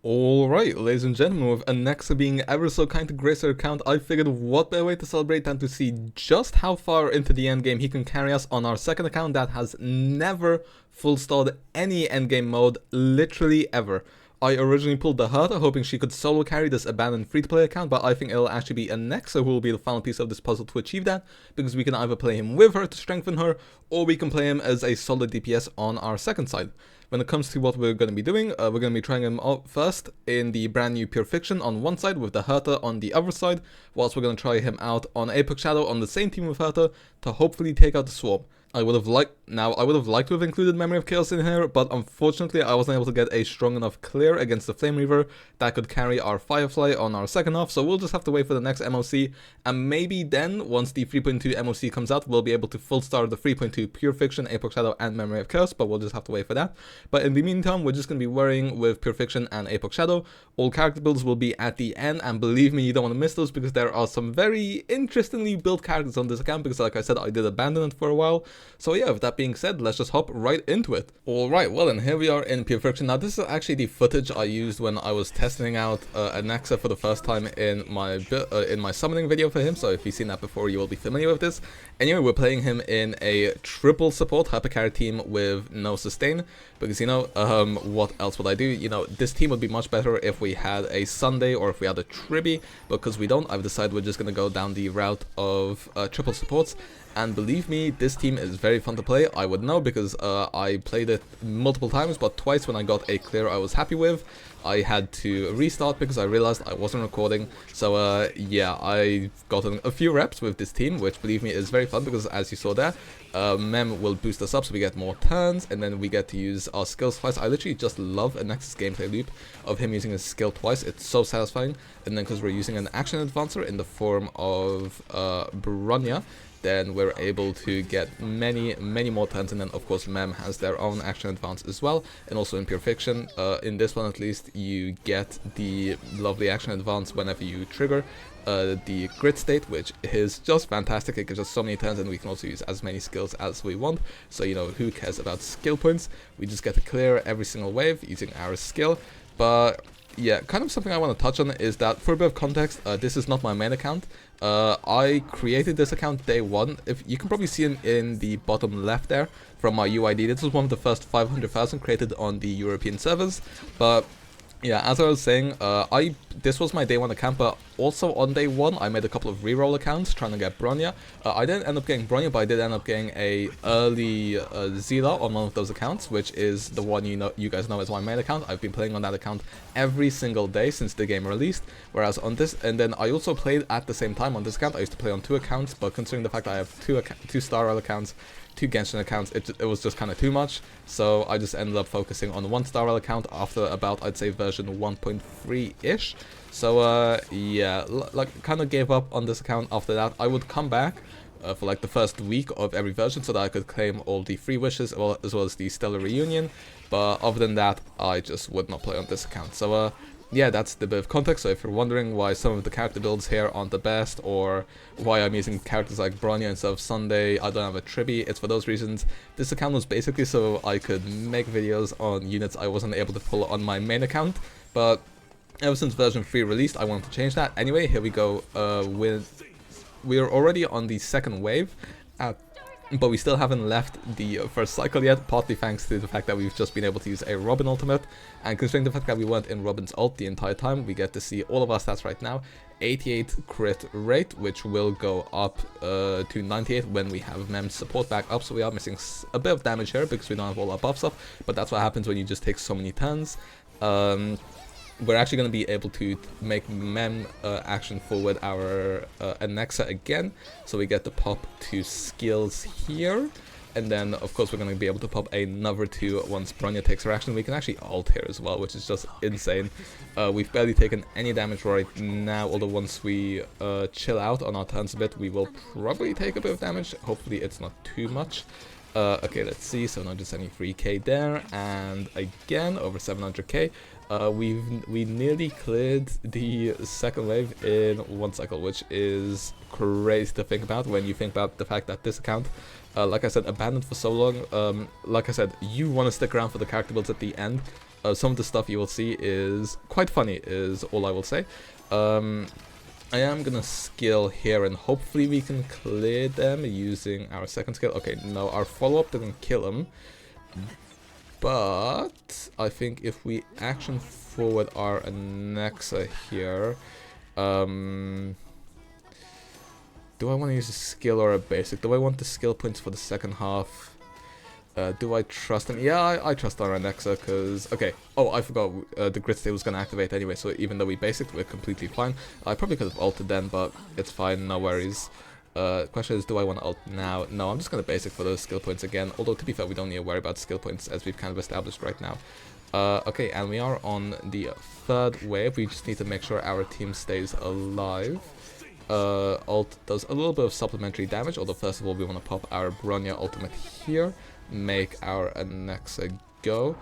Alright, ladies and gentlemen, with Anaxa being ever so kind to grace our account, I figured what better way to celebrate than to see just how far into the endgame he can carry us on our second account that has never full stalled any endgame mode, literally ever. I originally pulled the Herta hoping she could solo carry this abandoned free-to-play account, but I think it'll actually be Anaxa who will be the final piece of this puzzle to achieve that, because we can either play him with her to strengthen her, or we can play him as a solid DPS on our second side. When it comes to what we're going to be doing, we're going to be trying him out first in the brand new Pure Fiction on one side with the Herta on the other side, whilst we're going to try him out on Apex Shadow on the same team with Herta to hopefully take out the Swarm. I would have liked to have included Memory of Chaos in here, but unfortunately I wasn't able to get a strong enough clear against the Flame Reaver that could carry our Firefly on our second half, so we'll just have to wait for the next MOC, and maybe then, once the 3.2 MOC comes out, we'll be able to full start the 3.2 Pure Fiction, Apex Shadow, and Memory of Chaos, but we'll just have to wait for that. But in the meantime, we're just going to be worrying with Pure Fiction and Apex Shadow. All character builds will be at the end, and believe me, you don't want to miss those, because there are some very interestingly built characters on this account, because like I said, I did abandon it for a while. So yeah, with that being said, let's just hop right into it. Alright, well then, here we are in Pure Fiction. Now this is actually the footage I used when I was testing out Anaxa for the first time in my summoning video for him, so if you've seen that before, you will be familiar with this. Anyway, we're playing him in a triple support hypercarry team with no sustain, because what else would I do? This team would be much better if we had a Sunday or if we had a Tribby, because we don't. I've decided we're just going to go down the route of triple supports. And believe me, this team is very fun to play. I would know because I played it multiple times, but twice when I got a clear I was happy with, I had to restart because I realized I wasn't recording. So yeah, I got a few reps with this team, which believe me is very fun because as you saw there, Mem will boost us up so we get more turns, and then we get to use our skills twice. I literally just love Anexa's gameplay loop of him using his skill twice. It's so satisfying. And then because we're using an action advancer in the form of Bronya, then we're able to get many more turns, and then of course Mem has their own action advance as well, and also in Pure Fiction, in this one at least, you get the lovely action advance whenever you trigger the grid state, which is just fantastic. It gives us so many turns, and we can also use as many skills as we want, so who cares about skill points? We just get to clear every single wave using our skill. But yeah, kind of something I want to touch on is that, for a bit of context, this is not my main account. I created this account day one. If you can probably see in the bottom left there from my UID, this was one of the first 500,000 created on the European servers. But yeah, as I was saying, this was my day one account, but also on day one I made a couple of reroll accounts trying to get Bronya. I didn't end up getting Bronya, but I did end up getting a early Zila on one of those accounts, which is the one you guys know as my main account. I've been playing on that account every single day since the game released, whereas on this, and then I also played at the same time on this account. I used to play on two accounts, but considering the fact that I have two Star Rail accounts, two Genshin accounts, it was just kind of too much, so I just ended up focusing on one Star Rail account after about, I'd say, version 1.3-ish. So yeah, like kind of gave up on this account after that. I would come back for like the first week of every version so that I could claim all the free wishes as well as the Stellar Reunion, but other than that, I just would not play on this account. So yeah, that's the bit of context. So if you're wondering why some of the character builds here aren't the best, or why I'm using characters like Bronya instead of Sunday, I don't have a Tribby, it's for those reasons. This account was basically so I could make videos on units I wasn't able to pull on my main account, but ever since version 3 released, I wanted to change that. Anyway, here we go. We're already on the second wave, but we still haven't left the first cycle yet, partly thanks to the fact that we've just been able to use a Robin ultimate, and considering the fact that we weren't in Robin's ult the entire time, we get to see all of our stats right now. 88 crit rate, which will go up to 98 when we have Mem's support back up, so we are missing a bit of damage here because we don't have all our buffs up, but that's what happens when you just take so many turns. We're actually going to be able to make Mem action forward our Anaxa again, so we get to pop 2 skills here, and then of course we're going to be able to pop another 2 once Bronya takes her action. We can actually ult here as well, which is just insane. We've barely taken any damage right now, although once we chill out on our turns a bit, we will probably take a bit of damage. Hopefully it's not too much. Okay, let's see, 773k there, and again over 700k. We nearly cleared the second wave in one cycle, which is crazy to think about when you think about the fact that this account, like I said, abandoned for so long. Like I said, you want to stick around for the character builds at the end. some of the stuff you will see is quite funny, is all I will say. I am gonna skill here and hopefully we can clear them using our second skill. Okay, no, our follow-up didn't kill him. But I think if we action forward our Anaxa here, do I want to use a skill or a basic? Do I want the skill points for the second half? Do I trust him? Yeah, I trust our Anaxa because... Okay, oh, I forgot the grid state was going to activate anyway, so even though we basic, we're completely fine. I probably could have ulted then, but it's fine, no worries. Question is, do I want to ult now? No, I'm just going to basic for those skill points again, although to be fair, we don't need to worry about skill points as we've kind of established right now. Okay, and we are on the third wave. We just need to make sure our team stays alive. Ult does a little bit of supplementary damage, although first of all we want to pop our Bronya ultimate here, make our Anaxa go.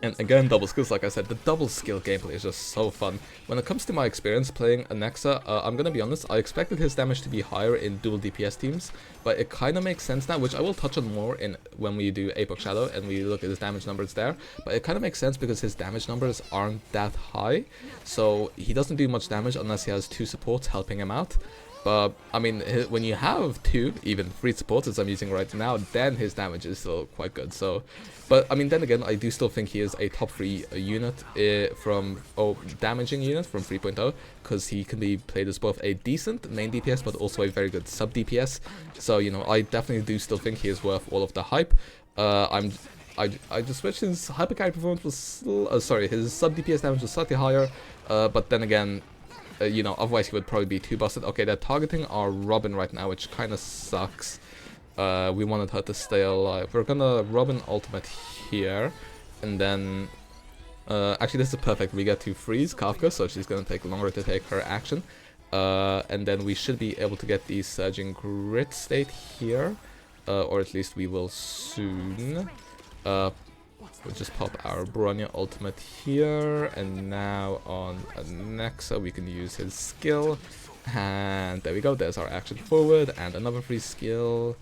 And again, double skills, like I said, the double skill gameplay is just so fun. When it comes to my experience playing Anaxa, I'm gonna be honest, I expected his damage to be higher in dual DPS teams, but it kind of makes sense now, which I will touch on more in when we do Apex Shadow and we look at his damage numbers there. But it kind of makes sense because his damage numbers aren't that high, so he doesn't do much damage unless he has two supports helping him out. But, I mean, when you have two, even 3 supports as I'm using right now, then his damage is still quite good. So, but, I mean, then again, I do still think he is a top 3 unit damaging unit from 3.0, because he can be played as both a decent main DPS, but also a very good sub DPS. So, you know, I definitely do still think he is worth all of the hype. I just wish his hyper carry performance was still, his sub DPS damage was slightly higher, but then again, you know, otherwise he would probably be too busted. Okay, they're targeting our Robin right now, which kind of sucks. We wanted her to stay alive. We're gonna Robin ultimate here, and then actually this is perfect. We get to freeze Kafka, so she's gonna take longer to take her action, and then we should be able to get the surging grid state here, or at least we will soon. We'll just pop our Bronya ultimate here, and now on Anaxa we can use his skill, and there we go, there's our action forward, and another free skill,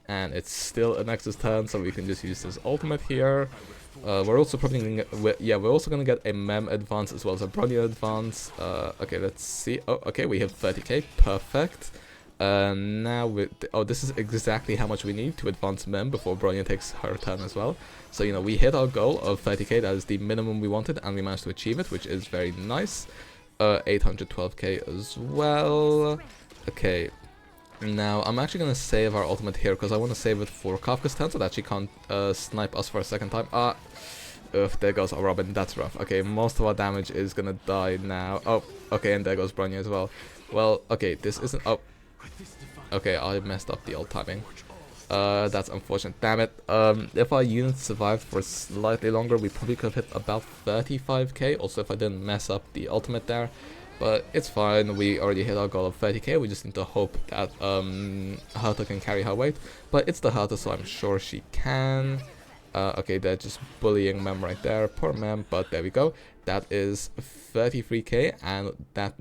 and it's still Anaxa's turn, so we can just use his ultimate here. We're also probably we're also gonna get a Mem advance as well as a Bronya advance. Okay, let's see. Oh, okay, we have 30k, perfect. Now this is exactly how much we need to advance Mem before Bronya takes her turn as well. So, you know, we hit our goal of 30k, that is the minimum we wanted, and we managed to achieve it, which is very nice. 812k as well. Okay, now I'm actually going to save our ultimate here, because I want to save it for Kafka's turn, so that she can't snipe us for a second time. There goes our Robin, that's rough. Okay, most of our damage is going to die now. Oh, okay, and there goes Bronya as well. Well, okay, this isn't... Oh, okay, I messed up the ult timing. That's unfortunate. Damn it. If our units survived for slightly longer, we probably could have hit about 35k. Also, if I didn't mess up the ultimate there. But it's fine. We already hit our goal of 30k. We just need to hope that Herta can carry her weight. But it's the Herta, so I'm sure she can. Okay, they're just bullying Mem right there. Poor Mem, but there we go. That is 33k, and that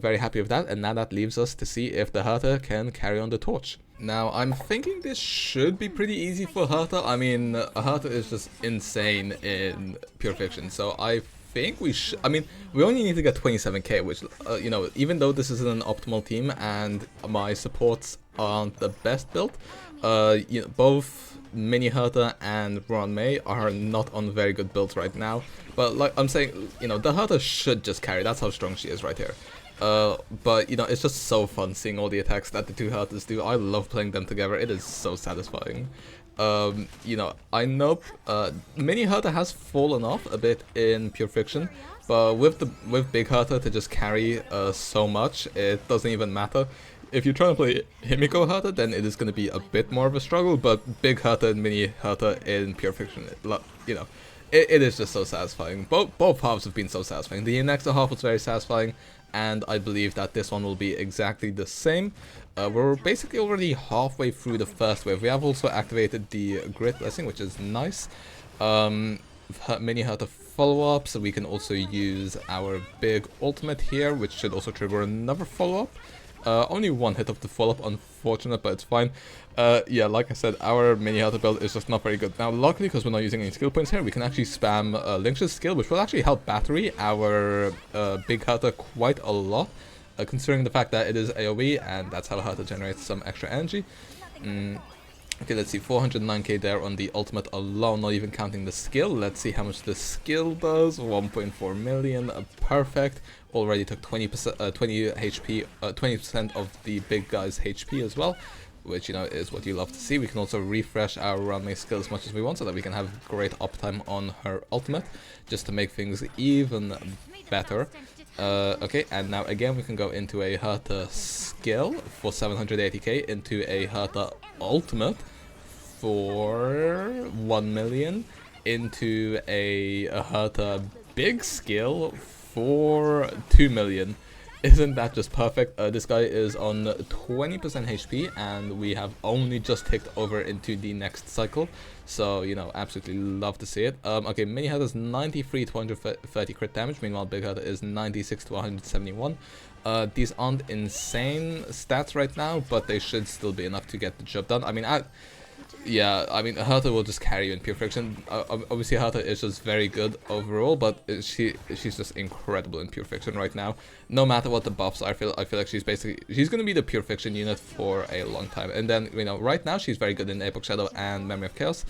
very happy with that. And now that leaves us to see if the Herta can carry on the torch. Now, I'm thinking this should be pretty easy for Herta. I mean, Herta is just insane in Pure Fiction, so I think we should... I mean, we only need to get 27k, which, you know, even though this isn't an optimal team and my supports aren't the best built, you know, both Mini Herta and Ron May are not on very good builds right now. But like I'm saying, you know, the Herta should just carry. That's how strong she is right here. But, you know, it's just so fun seeing all the attacks that the two Hertas do. I love playing them together. It is so satisfying. You know, I know Mini Herta has fallen off a bit in Pure Fiction, but with Big Herta to just carry so much, it doesn't even matter. If you're trying to play Himiko Herta, then it is going to be a bit more of a struggle, but Big Herta and Mini Herta in Pure Fiction, you know, it is just so satisfying. Both halves have been so satisfying. The Anaxa half was very satisfying, and I believe that this one will be exactly the same. We're basically already halfway through the first wave. We have also activated the Grid Blessing, which is nice. Mini Herta follow-up, so we can also use our big ultimate here, which should also trigger another follow-up. Only one hit of the follow-up, unfortunate, but it's fine. Yeah, like I said, our mini Herta build is just not very good. Now, luckily, because we're not using any skill points here, we can actually spam Lynx's skill, which will actually help battery our big Herta quite a lot, considering the fact that it is AoE, and that's how Herta generates some extra energy. Okay, let's see, 409k there on the ultimate alone, not even counting the skill. Let's see how much the skill does. 1.4 million, perfect. Already took 20%, 20 HP, 20% of the big guy's HP as well, which, you know, is what you love to see. We can also refresh our runway skill as much as we want so that we can have great uptime on her ultimate, just to make things even better. Okay, and now again we can go into a Herta skill for 780k, into a Herta ultimate for 1 million, into a Herta big skill for 2 million. Isn't that just perfect? This guy is on 20% HP, and we have only just ticked over into the next cycle. So, you know, absolutely love to see it. Okay, mini Herta is 93 to 130 crit damage. Meanwhile, big Herta is 96 to 171. These aren't insane stats right now, but they should still be enough to get the job done. I mean, yeah, I mean, Herta will just carry you in pure friction. Obviously, Herta is just very good overall, but she's just incredible in pure friction right now. No matter what the buffs are, I feel like she's gonna be the pure friction unit for a long time. And then, you know, right now she's very good in Epoch Shadow and Memory of Chaos.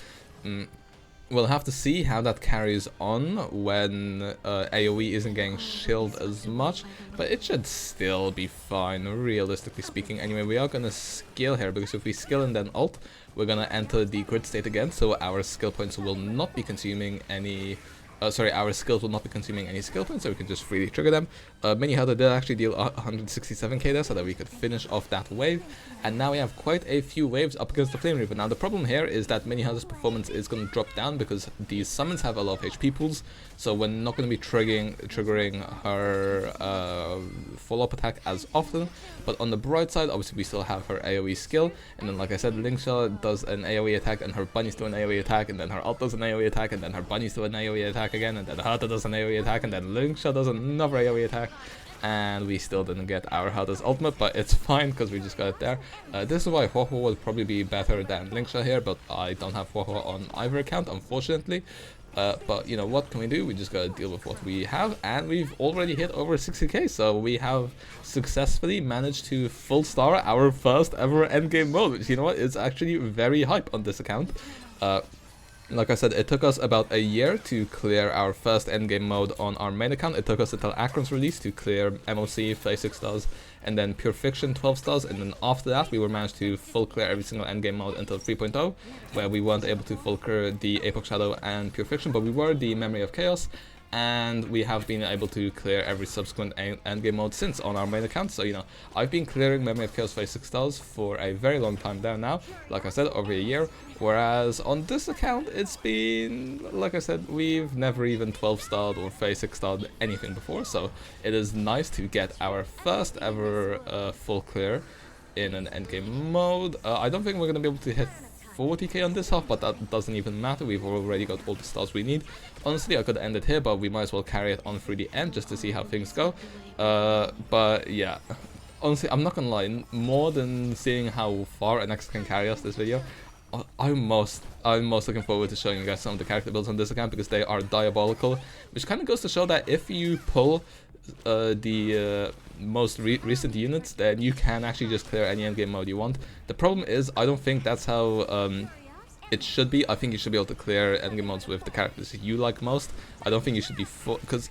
We'll have to see how that carries on when AoE isn't getting shielded as much, but it should still be fine, realistically speaking. Anyway, we are gonna skill here, because if we skill and then ult, we're gonna enter the grid state again, so our skill points will not be consuming any... our skills will not be consuming any skill points, so we can just freely trigger them. Mini Herta did actually deal 167k there, so that we could finish off that wave. And now we have quite a few waves up against the Flame Reaper. Now the problem here is that Mini Herta's performance is going to drop down, because these summons have a lot of HP pools, so we're not going to be triggering her follow-up attack as often. But on the bright side, obviously we still have her AoE skill, and then like I said, Lynxa does an AoE attack, and her bunnies do an AoE attack, and then her ult does an AoE attack, and then her bunnies do an AoE attack again, and then Herta does an AoE attack, and then Lynxa does another AoE attack. And we still didn't get our Herta's ultimate, but it's fine because we just got it there. This is why Huohuo would probably be better than Lynxa here, but I don't have Huohuo on either account, unfortunately. But you know, what can we do? We just gotta deal with what we have, and we've already hit over 60k, so we have successfully managed to full star our first ever endgame mode, which, you know what, is actually very hype on this account. Like I said, it took us about a year to clear our first endgame mode on our main account. It took us until Akron's release to clear MOC, Phase 6 stars, and then Pure Fiction 12 stars, and then after that we were managed to full clear every single endgame mode until 3.0, where we weren't able to full clear the Epoch Shadow and Pure Fiction, but we were the Memory of Chaos, and we have been able to clear every subsequent endgame mode since on our main account. So, you know, I've been clearing Memory of Chaos Phase 6 stars for a very long time there now, like I said, over a year, whereas on this account it's been, like I said, we've never even 12 starred or Phase 6 starred anything before, so it is nice to get our first ever full clear in an endgame mode. I don't think we're going to be able to hit 40k on this half, but that doesn't even matter. We've already got all the stars we need. Honestly, I could end it here, but we might as well carry it on through the end just to see how things go. But yeah, honestly, I'm not gonna lie, more than seeing how far Anaxa can carry us this video, I'm most looking forward to showing you guys some of the character builds on this account, because they are diabolical, which kind of goes to show that if you pull the most recent units, then you can actually just clear any endgame mode you want. The problem is, I don't think that's how it should be. I think you should be able to clear endgame modes with the characters you like most. I don't think you should be because,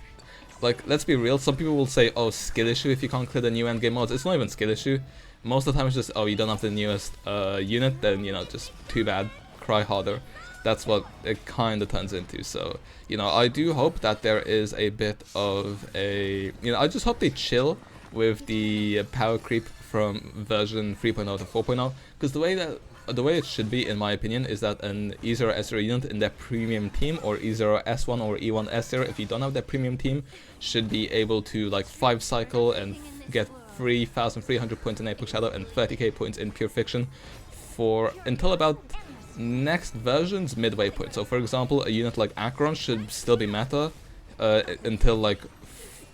like, let's be real, some people will say, oh, skill issue if you can't clear the new endgame modes. It's not even skill issue. Most of the time it's just, oh, you don't have the newest unit, then, you know, just too bad, cry harder. That's what it kind of turns into. So, you know, I do hope that there is a bit of a, you know, I just hope they chill with the power creep from version 3.0 to 4.0, because the way it should be, in my opinion, is that an E0S0 unit in their premium team, or E0S1 or E1S0, if you don't have their premium team, should be able to, like, 5 cycle and get 3,300 points in Epoch Shadow and 30k points in Pure Fiction for until about next version's midway point. So, for example, a unit like Akron should still be meta until, like,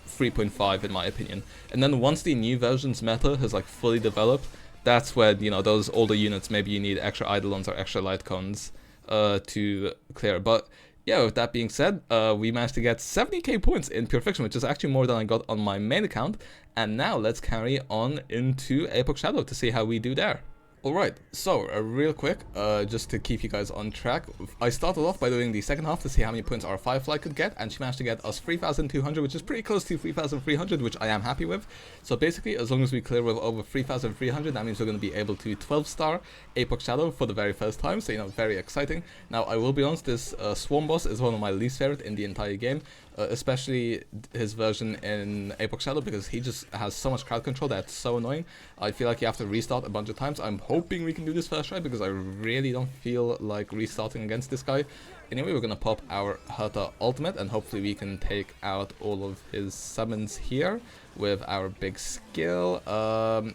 3.5 in my opinion. And then once the new version's meta has like fully developed, that's where, you know, those older units, maybe you need extra Eidolons or extra light cones to clear. But yeah, with that being said, we managed to get 70k points in Pure Fiction, which is actually more than I got on my main account. And now let's carry on into Epoch Shadow to see how we do there. Alright, so real quick, just to keep you guys on track, I started off by doing the second half to see how many points our Firefly could get, and she managed to get us 3,200, which is pretty close to 3,300, which I am happy with. So basically, as long as we clear with over 3,300, that means we're going to be able to 12-star Epoch Shadow for the very first time, so you know, very exciting. Now, I will be honest, this Swarm boss is one of my least favorite in the entire game. Especially his version in Epoch Shadow, because he just has so much crowd control that's so annoying. I feel like you have to restart a bunch of times. I'm hoping we can do this first try, because I really don't feel like restarting against this guy. Anyway, we're gonna pop our Herta ultimate, and hopefully we can take out all of his summons here with our big skill.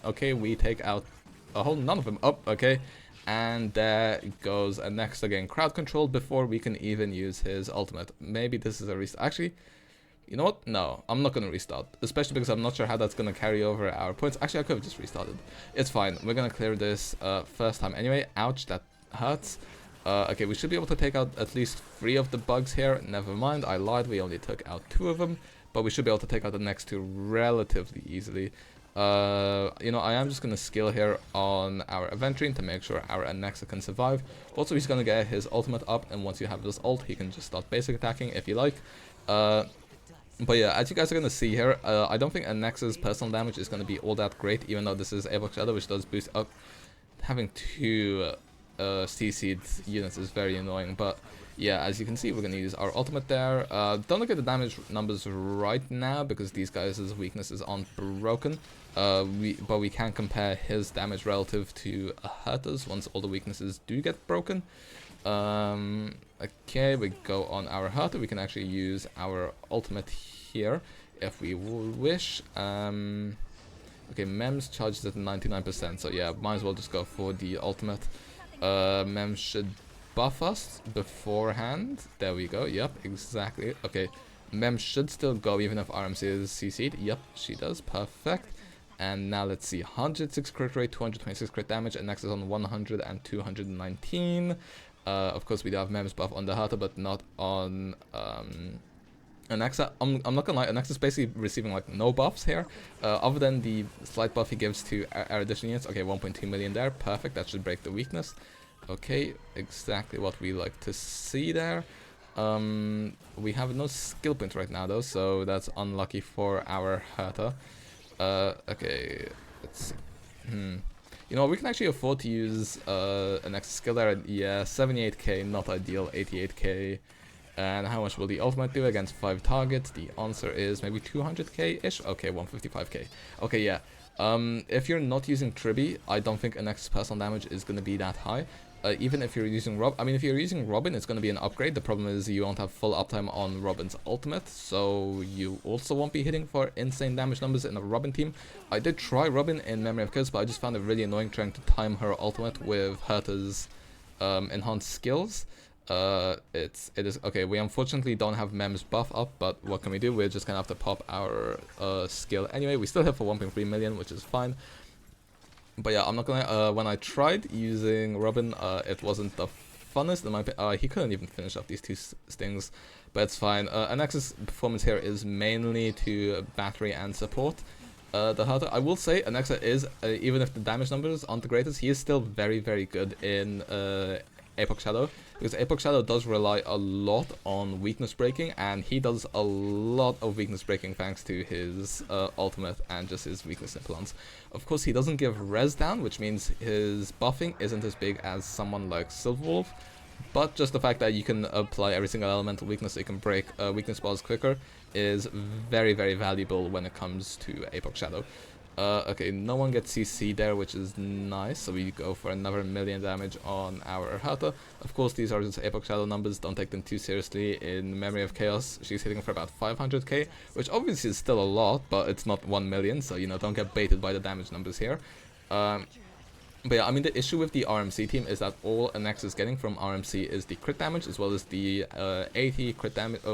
Okay, we take out a whole none of them. Oh, okay. And there goes Anaxa getting crowd controlled before we can even use his ultimate. Maybe this is a restart. Actually, you know what? No, I'm not going to restart. Especially because I'm not sure how that's going to carry over our points. Actually, I could have just restarted. It's fine. We're going to clear this first time anyway. Ouch, that hurts. Okay, we should be able to take out at least 3 of the bugs here. Never mind, I lied. We only took out 2 of them. But we should be able to take out the next 2 relatively easily. You know, I am just going to skill here on our Aventurine to make sure our Anaxa can survive. Also, he's going to get his ultimate up, and once you have this ult, he can just start basic attacking if you like. But yeah, as you guys are going to see here, I don't think Anaxa's personal damage is going to be all that great, even though this is Epoch Shadow, which does boost up. Having 2 CC'd units is very annoying, but yeah, as you can see, we're going to use our ultimate there. Don't look at the damage numbers right now, because these guys' weaknesses aren't broken. But we can compare his damage relative to Herta's once all the weaknesses do get broken. Okay, we go on our Herta. We can actually use our ultimate here if we wish. Okay, Mems charges at 99%, so yeah, might as well just go for the ultimate. Mems should buff us beforehand. There we go. Yep, exactly. Okay, Mem should still go even if RMC is CC'd. Yep, she does. Perfect. And now let's see. 106 crit rate, 226 crit damage, and next is on 100 and 219. Of course, we do have Mem's buff on the Herta, but not on Anaxa. I'm not gonna lie, Anaxa is basically receiving like no buffs here, other than the slight buff he gives to erudition units. Okay, 1.2 million there. Perfect. That should break the weakness. Okay, exactly what we like to see there. We have no skill points right now though, so that's unlucky for our Herta. Okay, let's see. You know, we can actually afford to use an extra skill there. Yeah, 78k, not ideal. 88k. And how much will the ultimate do against 5 targets? The answer is maybe 200k-ish. Okay, 155k. Okay, yeah. If you're not using Tribi, I don't think Anaxa's personal damage is going to be that high. Even if you're using if you're using Robin, it's going to be an upgrade. The problem is you won't have full uptime on Robin's ultimate, so you also won't be hitting for insane damage numbers in a Robin team. I did try Robin in Memory of Chaos, but I just found it really annoying trying to time her ultimate with Herta's enhanced skills. It is okay. We unfortunately don't have Mem's buff up, but what can we do? We're just gonna have to pop our skill anyway. We still hit for 1.3 million, which is fine. But yeah, I'm not gonna. When I tried using Robin, it wasn't the funnest. In my he couldn't even finish off these 2 stings, but it's fine. Anaxa's performance here is mainly to battery and support. The Herta, I will say, Anaxa is even if the damage numbers aren't the greatest, he is still very, very good in Epoch Shadow, because Epoch Shadow does rely a lot on weakness breaking, and he does a lot of weakness breaking thanks to his ultimate and just his weakness implants. Of course, he doesn't give res down, which means his buffing isn't as big as someone like Silverwolf, but just the fact that you can apply every single elemental weakness so you can break weakness bars quicker is very, very valuable when it comes to Epoch Shadow. Okay, no one gets CC there, which is nice, so we go for another 1 million damage on our Herta. Of course, these are just Epoch Shadow numbers, don't take them too seriously. In Memory of Chaos, she's hitting for about 500k, which obviously is still a lot, but it's not 1 million, so, you know, don't get baited by the damage numbers here. But yeah, I mean, the issue with the RMC team is that all Anaxa is getting from RMC is the crit damage, as well as the 80 crit damage,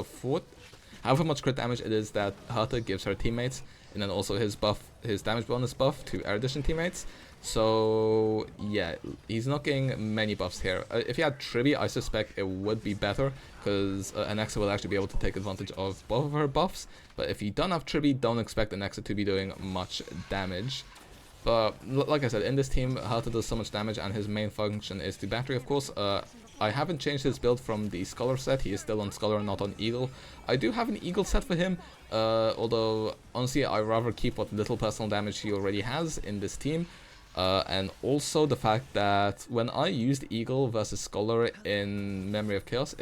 however much crit damage it is that Herta gives her teammates, and then also his damage bonus buff to Erudition teammates. So yeah, he's not getting many buffs here. If he had Tribi, I suspect it would be better, because Anaxa will actually be able to take advantage of both of her buffs. But if you don't have Tribi, don't expect Anaxa to be doing much damage. But like I said, in this team, Herta does so much damage, and his main function is to battery, of course. I haven't changed his build from the Scholar set. He is still on Scholar, not on Eagle. I do have an Eagle set for him, although honestly I rather keep what little personal damage he already has in this team. And also the fact that when I used Eagle versus Scholar in Memory of Chaos,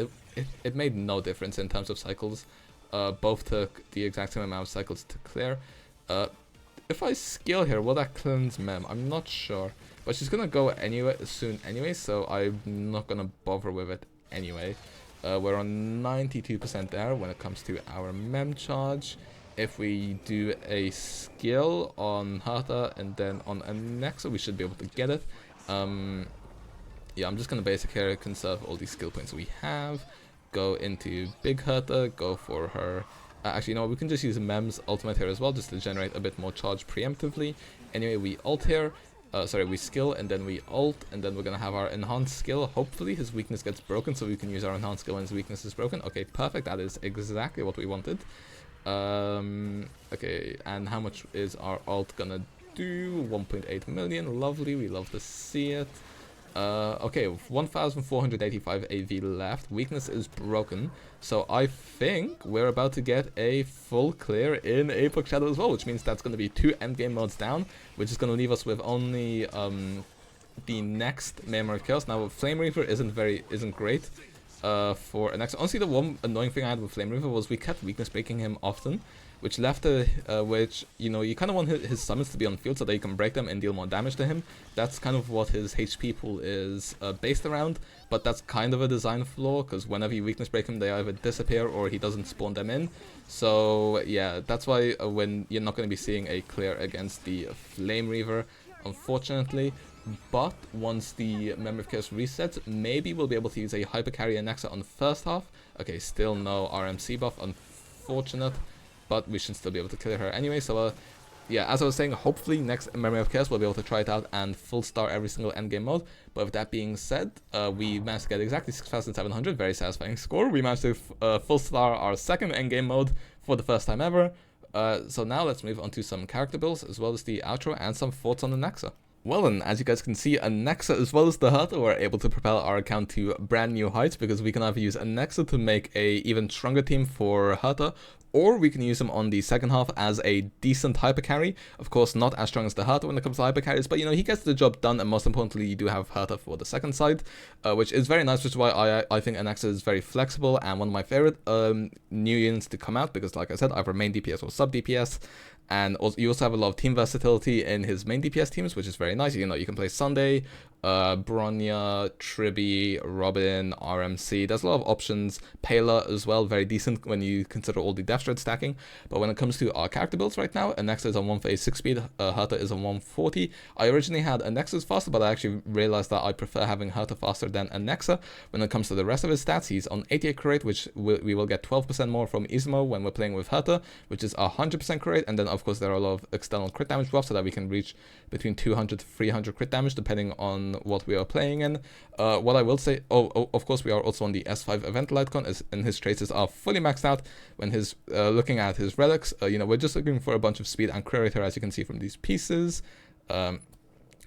it made no difference in terms of cycles. Both took the exact same amount of cycles to clear. If I skill here, will that cleanse Mem? I'm not sure. But she's gonna go anyway soon anyway, so I'm not gonna bother with it anyway. We're on 92% there when it comes to our Mem charge. If we do a skill on Herta and then on Anaxa, we should be able to get it. Yeah, I'm just gonna basic here, conserve all these skill points we have. Go into Big Herta, go for her. Actually, no, we can just use Mem's ultimate here as well, just to generate a bit more charge preemptively. Anyway, we ult here. We skill and then we ult, and then we're gonna have our enhanced skill. Hopefully his weakness gets broken, so we can use our enhanced skill when his weakness is broken. Okay, perfect. That is exactly what we wanted. Okay, and how much is our ult gonna do? 1.8 million. Lovely. We love to see it. Okay, 1485 AV left. Weakness is broken, so I think we're about to get a full clear in Apex Shadow as well, which means that's going to be 2 endgame modes down, which is going to leave us with only the next Memory of Chaos. Now, Flame Reaver isn't great for Anaxa. Honestly, the one annoying thing I had with Flame Reaver was we kept weakness breaking him often, which left which, you know, you kind of want his summons to be on field so that you can break them and deal more damage to him. That's kind of what his HP pool is based around, but that's kind of a design flaw, because whenever you weakness break him, they either disappear or he doesn't spawn them in. So yeah, that's why when you're not going to be seeing a clear against the Flame Reaver, unfortunately. But once the Memory of Chaos resets, maybe we'll be able to use a Hyper Carry Anaxa on the first half. Okay, still no RMC buff, unfortunate. But we should still be able to clear her anyway. So yeah, as I was saying, hopefully next Memory of Chaos we'll be able to try it out and full star every single endgame mode. But with that being said, we managed to get exactly 6,700, very satisfying score. We managed to full star our second endgame mode for the first time ever. So now let's move on to some character builds, as well as the outro and some thoughts on the Anaxa. Well, and as you guys can see, Anaxa as well as the Herta were able to propel our account to brand new heights, because we can either use Anaxa to make a even stronger team for Herta, or we can use him on the second half as a decent hyper carry. Of course, not as strong as the Herta when it comes to hyper carries, but you know, he gets the job done, and most importantly, you do have Herta for the second side, which is very nice, which is why I think Anaxa is very flexible and one of my favorite new units to come out, because like I said, either main DPS or sub DPS. And also, you also have a lot of team versatility in his main DPS teams, which is very nice. You know, you can play Sunday, Bronya, Tribi, Robin, RMC. There's a lot of options. Pela as well, very decent when you consider all the death thread stacking. But when it comes to our character builds right now, Anaxa is on 136 speed, Herta is on 140. I originally had Anaxa's faster, but I actually realized that I prefer having Herta faster than Anaxa. When it comes to the rest of his stats, he's on 88 crit rate, which we will get 12% more from E0S0 when we're playing with Herta, which is 100% crit rate. And then of course there are a lot of external crit damage buffs so that we can reach between 200 to 300 crit damage depending on what we are playing in. What I will say, of course we are also on the S5 event Lightcon, and his traces are fully maxed out. When his looking at his relics, you know, we're just looking for a bunch of speed and crit rate here, as you can see from these pieces. A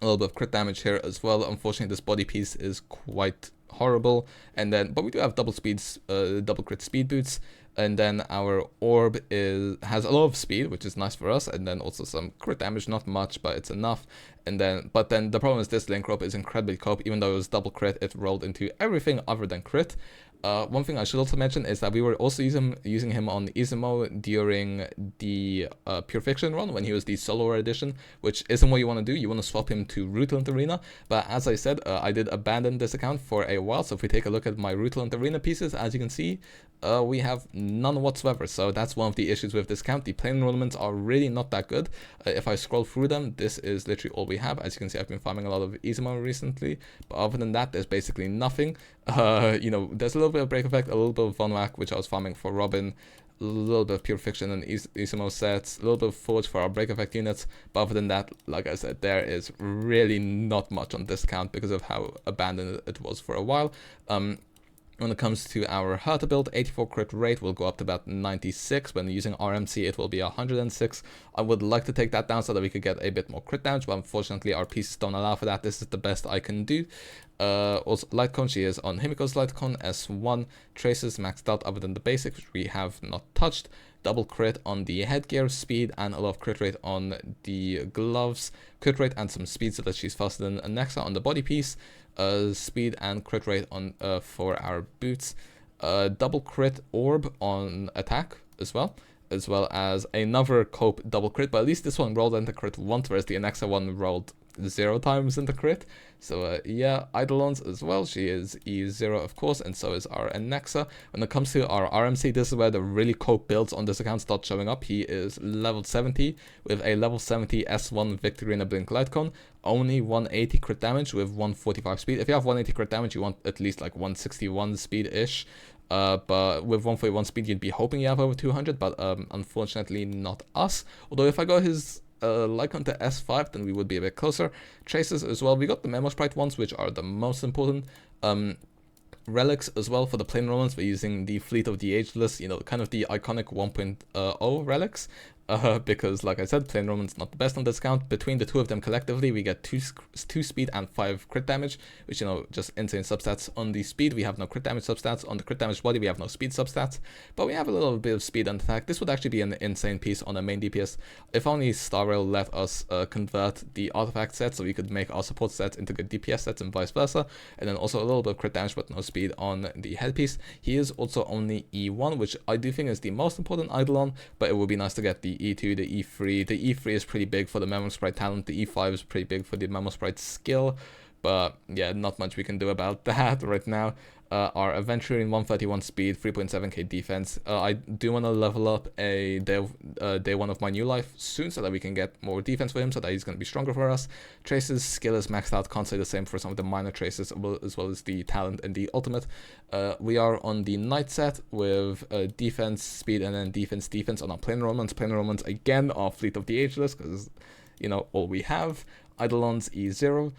little bit of crit damage here as well. Unfortunately, this body piece is quite horrible, and then but we do have double speeds, double crit speed boots. And then our orb has a lot of speed, which is nice for us, and then also some crit damage, not much, but it's enough. And then, but then the problem is this link rope is incredibly cope. Even though it was double crit, it rolled into everything other than crit. One thing I should also mention is that we were also using him on E0S0 during the Pure Fiction run when he was the solo edition, which isn't what you want to do. You want to swap him to Rutland Arena. But as I said, I did abandon this account for a while. So if we take a look at my Rutland Arena pieces, as you can see, we have none whatsoever. So that's one of the issues with this account. The plane enrollments are really not that good. If I scroll through them, this is literally all we have. As you can see, I've been farming a lot of E0S0 recently, but other than that, there's basically nothing. You know, there's a little bit of break effect, a little bit of Von Whack, which I was farming for Robin. a little bit of Pure Fiction and E0S0 sets, a little bit of Forge for our break effect units, but other than that, like I said, there is really not much on this account because of how abandoned it was for a while. When it comes to our Herta build, 84 crit rate will go up to about 96. When using RMC, it will be 106. I would like to take that down so that we could get a bit more crit damage, but unfortunately our pieces don't allow for that. This is the best I can do. Also, Light Cone, she is on Himiko's Light Cone, S1. Traces maxed out other than the basic, which we have not touched. Double crit on the headgear, speed, and a lot of crit rate on the gloves. Crit rate and some speed so that she's faster than Anaxa on the body piece. Speed and crit rate on for our boots. Double crit orb on attack as well as another cope double crit, but at least this one rolled into crit once, whereas the Anaxa one rolled 0 times into crit. So yeah, Eidolons as well, she is E0 of course, and so is our Anaxa. When it comes to our RMC, this is where the really cope builds on this account start showing up. He is level 70 with a level 70 S1 Victory in a Blink Light Cone, only 180 crit damage with 145 speed. If you have 180 crit damage, you want at least like 161 speed-ish. But with 141 speed, you'd be hoping you have over 200, but unfortunately not us. Although if I got his Light Cone to S5, then we would be a bit closer. Traces as well, we got the Memo Sprite ones, which are the most important. Relics as well for the plain Romans. We're using the Fleet of the Ageless, you know, kind of the iconic 1.0 relics. Because like I said, plain Roman's not the best on this count. Between the two of them collectively, we get 2 speed and 5 crit damage, which, you know, just insane substats. On the speed, we have no crit damage substats. On the crit damage body, we have no speed substats, but we have a little bit of speed and attack. This would actually be an insane piece on a main DPS. If only Star Rail let us convert the artifact set so we could make our support sets into good DPS sets and vice versa, and then also a little bit of crit damage but no speed on the headpiece. He is also only E1, which I do think is the most important Eidolon, but it would be nice to get the E2, the E3. The E3 is pretty big for the Memo Sprite talent, the E5 is pretty big for the Memo Sprite skill, but yeah, not much we can do about that right now. Our Adventurer in 131 speed, 3.7k defense. I do want to level up a day 1 of my new life soon so that we can get more defense for him, so that he's going to be stronger for us. Traces skill is maxed out, can't say the same for some of the minor traces as well as the talent and the ultimate. We are on the Knight set with defense, speed, and then defense on our plain Romans. Plain Romans again are Fleet of the Ageless because, you know, all we have. Eidolons E0.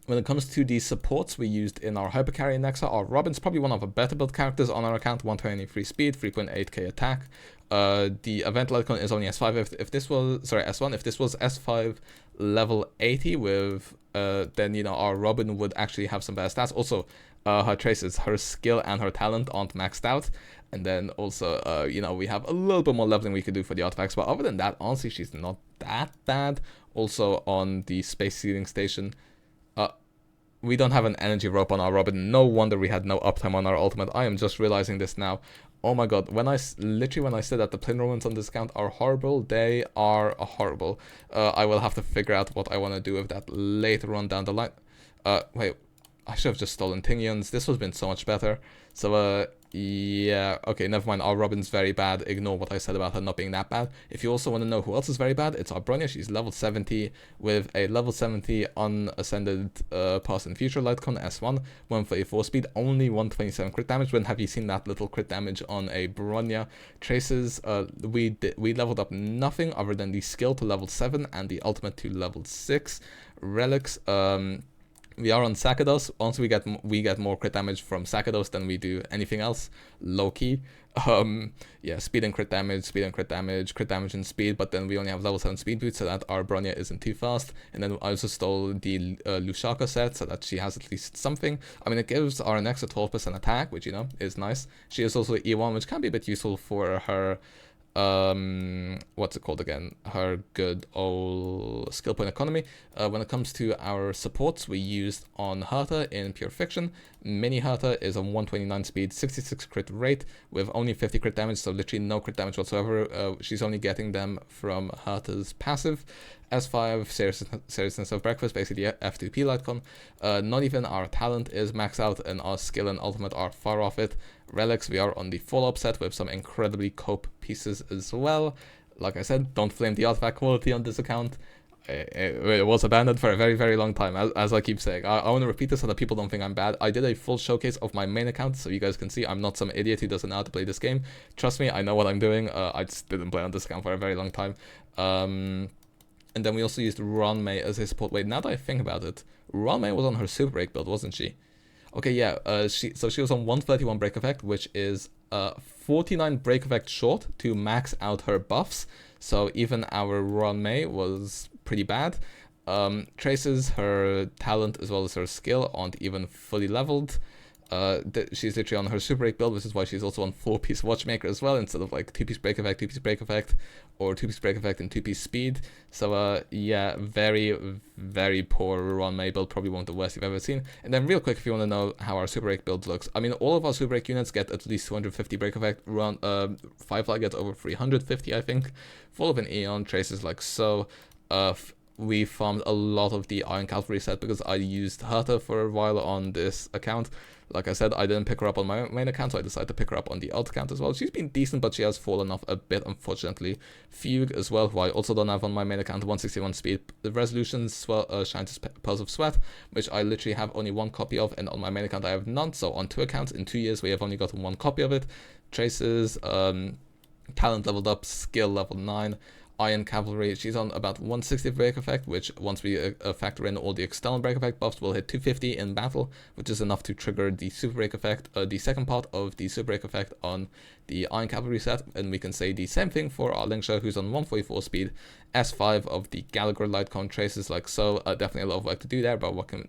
When it comes to the supports we used in our Hypercarry Anaxa, our Robin's probably one of the better built characters on our account, 123 speed, 3.8k attack. The event Light Cone is only S5. If this was, sorry, S1, if this was S5 level 80 with, then, you know, our Robin would actually have some better stats. Also, her traces, her skill and her talent aren't maxed out. And then also, you know, we have a little bit more leveling we could do for the artifacts. But other than that, honestly, she's not that bad. Also on the Space Seeding Station, we don't have an energy rope on our Robin. No wonder we had no uptime on our ultimate. I am just realizing this now. Oh my god, when I said that the plain Romans on this account are horrible, they are horrible. I will have to figure out what I want to do with that later on down the line. Wait, I should have just stolen Tingions. This would have been so much better. So, yeah, okay, never mind. Our Robin's very bad. Ignore what I said about her not being that bad. If you also want to know who else is very bad, it's our Bronya. She's level 70 with a level 70 unascended past and future Light Cone S1, 134 speed, only 127 crit damage. When have you seen that little crit damage on a Bronya? Traces, we leveled up nothing other than the skill to level 7 and the ultimate to level 6. Relics, we are on Sakados. Once we get more crit damage from Sakados than we do anything else, low key. Yeah, speed and crit damage, crit damage and speed, but then we only have level 7 speed boots so that our Bronya isn't too fast. And then I also stole the Lushaka set so that she has at least something. I mean, it gives our Anaxa 12% attack, which, you know, is nice. She is also E1, which can be a bit useful for her what's it called again, her good old skill point economy. When it comes to our supports, we used on Herta in Pure Fiction. Mini Herta is on 129 speed, 66 crit rate with only 50 crit damage, so literally no crit damage whatsoever. She's only getting them from Herta's passive. S5, seriousness of breakfast, basically F2P Light Cone. Not even our talent is maxed out, and our skill and ultimate are far off it. Relics, we are on the follow-up set with some incredibly cope pieces as well. Like I said, don't flame the artifact quality on this account. it was abandoned for a very, very long time, as I keep saying. I want to repeat this so that people don't think I'm bad. I did a full showcase of my main account, so you guys can see I'm not some idiot who doesn't know how to play this game. Trust me, I know what I'm doing. I just didn't play on this account for a very long time. And then we also used Ronmei as a support. Wait, now that I think about it, Ronmei was on her Super Break build, wasn't she? Okay, yeah, she was on 131 break effect, which is 49 break effect short to max out her buffs. So even our Ronmei was pretty bad. Traces, her talent as well as her skill aren't even fully leveled. She's literally on her Super Break build, which is why she's also on 4-piece Watchmaker as well, instead of like 2-piece break effect, 2-piece break effect, or 2-piece break effect and 2-piece speed. So yeah, very, very poor Ronmei build, probably one of the worst you've ever seen. And then real quick, if you want to know how our Super Break build looks, I mean, all of our Super Break units get at least 250 break effect, Firefly gets over 350, I think, full of an Eon, Traces like so. We farmed a lot of the Iron Cavalry set because I used Herta for a while on this account. Like I said, I didn't pick her up on my main account, so I decided to pick her up on the alt account as well. She's been decent, but she has fallen off a bit, unfortunately. Fugue as well, who I also don't have on my main account, 161 speed. The Resolutions, Shines Pearls of Sweat, which I literally have only one copy of, and on my main account I have none. So on 2 accounts, in 2 years, we have only gotten 1 copy of it. Traces, talent leveled up, skill level 9. Iron Cavalry, she's on about 160 break effect, which once we factor in all the external break effect buffs, will hit 250 in battle, which is enough to trigger the super break effect, the second part of the super break effect on the Iron Cavalry set. And we can say the same thing for our Lingsha, who's on 144 speed, S5 of the Gallagher light cone, Traces like so. Definitely a lot of work to do there, but what can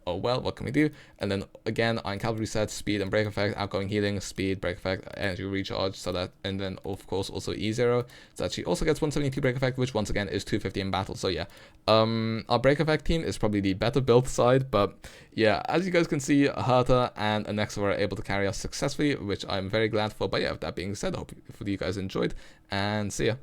what can we do? And then again, Iron Cavalry set, speed and break effect, outgoing healing, speed, break effect, energy recharge, so that, and then of course also E0, so that she also gets 172 break effect, which once again is 250 in battle. So yeah, our break effect team is probably the better built side, but yeah, as you guys can see, Herta and Anaxa were able to carry us successfully, which I'm very glad for. But yeah, with that being said, I hope you guys enjoyed, and see ya.